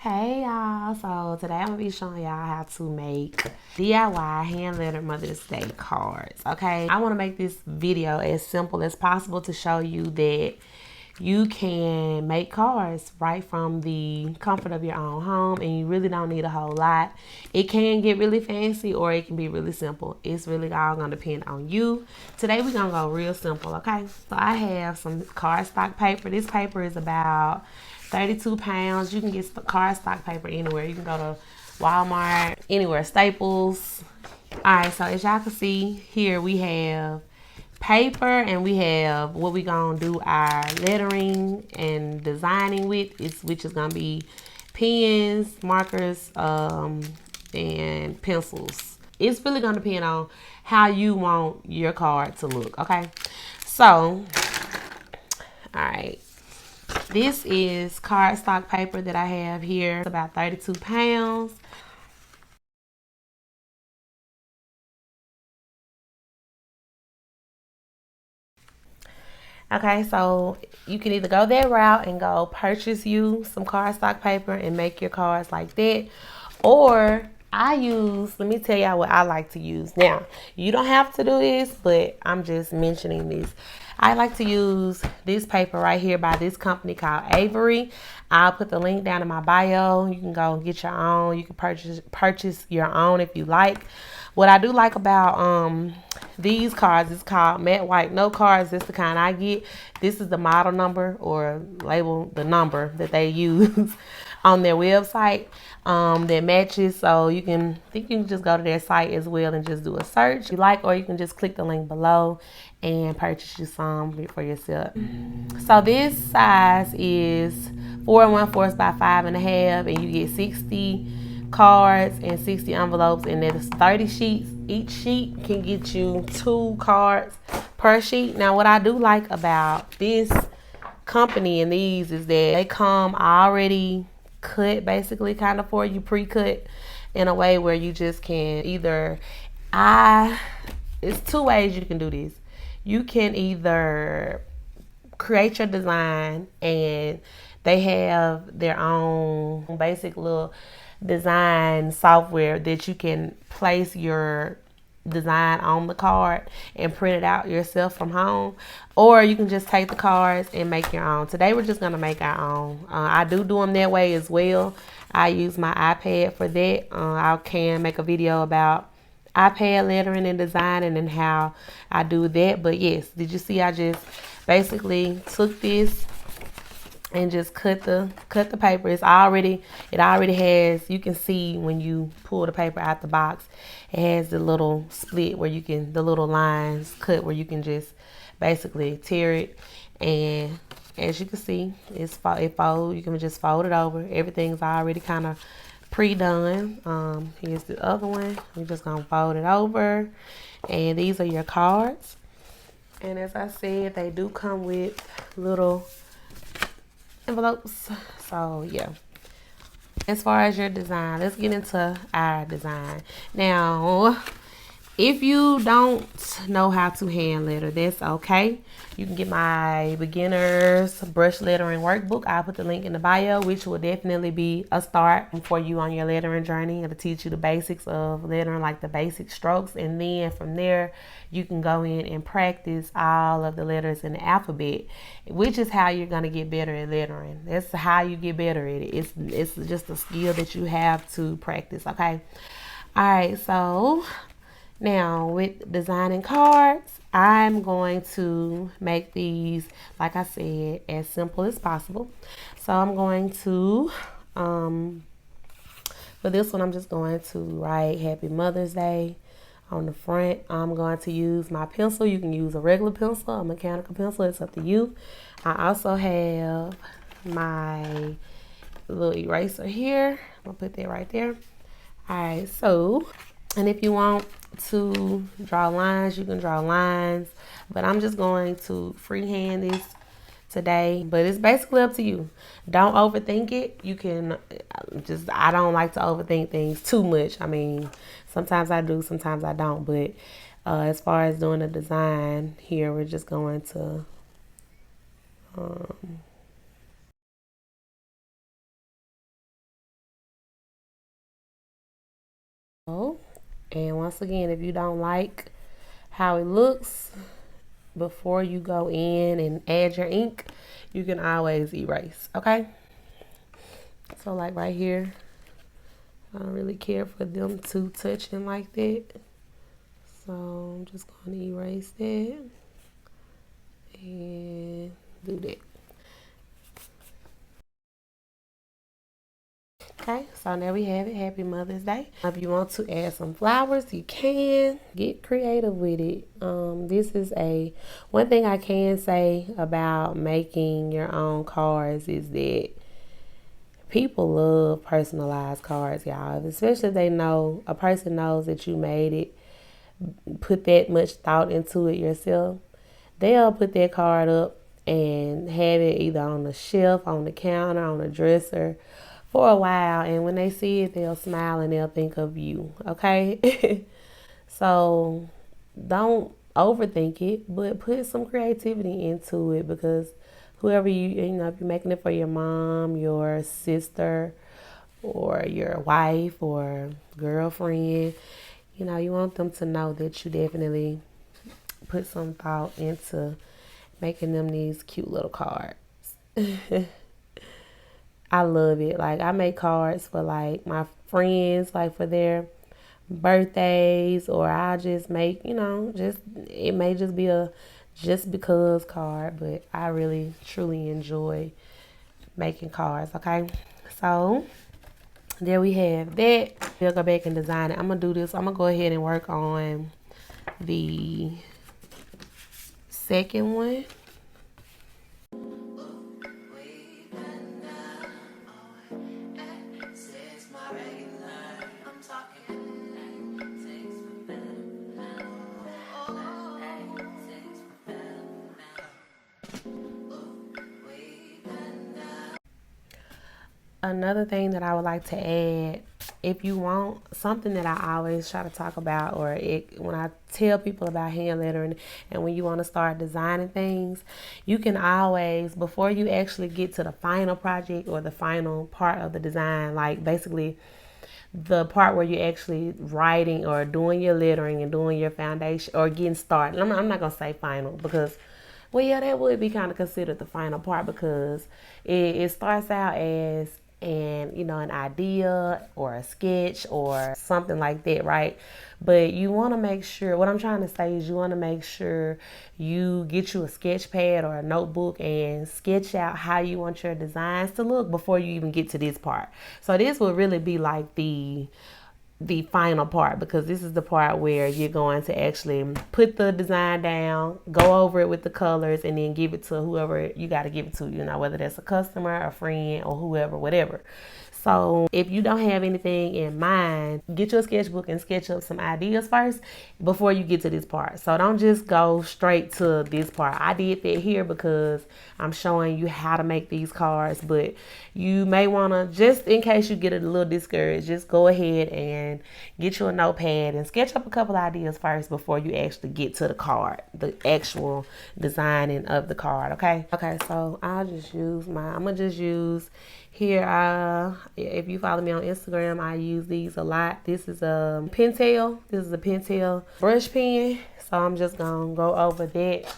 Hey y'all, so today I'm gonna be showing y'all how to make DIY hand lettered Mother's Day cards. Okay, I want to make this video as simple as possible to show you that you can make cards right from the comfort of your own home, and you really don't need a whole lot. It can get really fancy or it can be really simple. It's really all gonna depend on you. Today we're gonna go real simple. Okay, so I have some cardstock paper. This paper is about 32 pounds. You can get cardstock paper anywhere. You can go to Walmart, anywhere, Staples. All right, so as y'all can see here, we have paper and we have what we gonna do our lettering and designing with, which is gonna be pens, markers, and pencils. It's really gonna depend on how you want your card to look. Okay, so all right, this is cardstock paper that I have here. It's about 32 pounds. Okay, so you can either go that route and go purchase you some cardstock paper and make your cards like that. Or let me tell y'all what I like to use. Now, you don't have to do this, but I'm just mentioning this. I like to use this paper right here by this company called Avery. I'll put the link down in my bio. You can go and get your own. You can purchase your own if you like. What I do like about these cards is called matte white note cards. This is the kind I get. This is the model number or label the number that they use on their website that matches. So you can just go to their site as well and just do a search you like, or you can just click the link below and purchase you some for yourself. So this size is 4 1/4 by 5.5, and you get 60 cards and 60 envelopes, and there's 30 sheets. Each sheet can get you 2 cards per sheet. Now, what I do like about this company and these is that they come already cut, basically, kind of for you, pre-cut, in a way where you just can it's 2 ways you can do this. You can either create your design, and they have their own basic little design software that you can place your design on the card and print it out yourself from home, or you can just take the cards and make your own. Today we're just gonna make our own. I do them that way as well. I use my iPad for that. I can make a video about iPad lettering and designing and how I do that. But yes, did you see I just basically took this and just cut the paper. It already has, you can see when you pull the paper out the box, it has the little split where the little lines cut where you can just basically tear it. And as you can see, it folds. You can just fold it over. Everything's already kind of pre-done. Here's the other one. We're just gonna fold it over, and these are your cards. And as I said, they do come with little envelopes. So yeah, as far as your design, let's get into our design. Now, if you don't know how to hand letter, that's okay. You can get my beginner's brush lettering workbook. I'll put the link in the bio, which will definitely be a start for you on your lettering journey. It'll teach you the basics of lettering, like the basic strokes, and then from there you can go in and practice all of the letters in the alphabet, which is how you're going to get better at lettering. That's how you get better at it. It's just a skill that you have to practice. Okay, all right, so now, with designing cards, I'm going to make these, like I said, as simple as possible. So I'm going to, for this one, I'm just going to write Happy Mother's Day on the front. I'm going to use my pencil. You can use a regular pencil, a mechanical pencil. It's up to you. I also have my little eraser here. I'm going to put that right there. All right, so, and if you want to draw lines, you can draw lines, but I'm just going to freehand this today. But it's basically up to you. Don't overthink it. You can I don't like to overthink things too much. I mean, sometimes I do, sometimes I don't. But as far as doing the design here, we're just going to And once again, if you don't like how it looks, before you go in and add your ink, you can always erase, okay? So like right here, I don't really care for them two touching like that. So I'm just going to erase that and do that. Okay, so now we have it. Happy Mother's Day. If you want to add some flowers, you can. Get creative with it. This is one thing I can say about making your own cards is that people love personalized cards, y'all. Especially if they know, a person knows that you made it, put that much thought into it yourself. They'll put that card up and have it either on the shelf, on the counter, on the dresser for a while, and when they see it, they'll smile and they'll think of you, okay? So don't overthink it, but put some creativity into it, because whoever you know, if you're making it for your mom, your sister, or your wife or girlfriend, you know, you want them to know that you definitely put some thought into making them these cute little cards. I love it. Like, I make cards for like my friends, like for their birthdays, or I'll just make, you know, just, it may just be a just because card, but I really truly enjoy making cards. Okay, so there we have that. We'll go back and design it. I'm gonna do this. I'm gonna go ahead and work on the second one. Another thing that I would like to add, if you want something that I always try to talk about, or when I tell people about hand lettering, and when you want to start designing things, you can always, before you actually get to the final project or the final part of the design, like basically the part where you're actually writing or doing your lettering and doing your foundation or getting started. I'm not going to say final, because, well, yeah, that would be kind of considered the final part, because it starts out as an idea or a sketch or something like that, right? But you want to make sure, what I'm trying to say is, you want to make sure you get you a sketch pad or a notebook and sketch out how you want your designs to look before you even get to this part. So this will really be like the final part, because this is the part where you're going to actually put the design down, go over it with the colors, and then give it to whoever you got to give it to, whether that's a customer, a friend, or whoever, whatever. So if you don't have anything in mind, get your sketchbook and sketch up some ideas first before you get to this part. So don't just go straight to this part. I did that here because I'm showing you how to make these cards, but you may want to, just in case you get a little discouraged, just go ahead and get you a notepad and sketch up a couple ideas first before you actually get to the card, the actual designing of the card, okay? Okay, so I'm gonna just use here, if you follow me on Instagram, I use these a lot. This is a Pentel. This is a Pentel brush pen. So I'm just gonna go over that